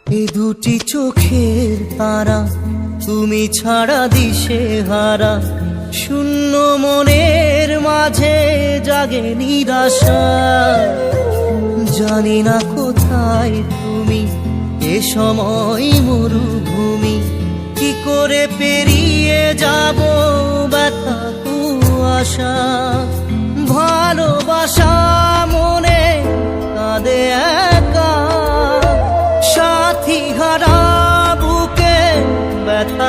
এ দুটি চোখের তারা তুমি ছাড়া দিশে হারা, শূন্য মনের মাঝে জাগে নিরাশা। জানি না কোথায় তুমি, এ সময় মরুভূমি, কি করে পেরিয়ে যাব ব্যথা কুয়াশা। ভালোবাসা মনে কাঁদে একা, সাথী হারা বুকে ব্যথা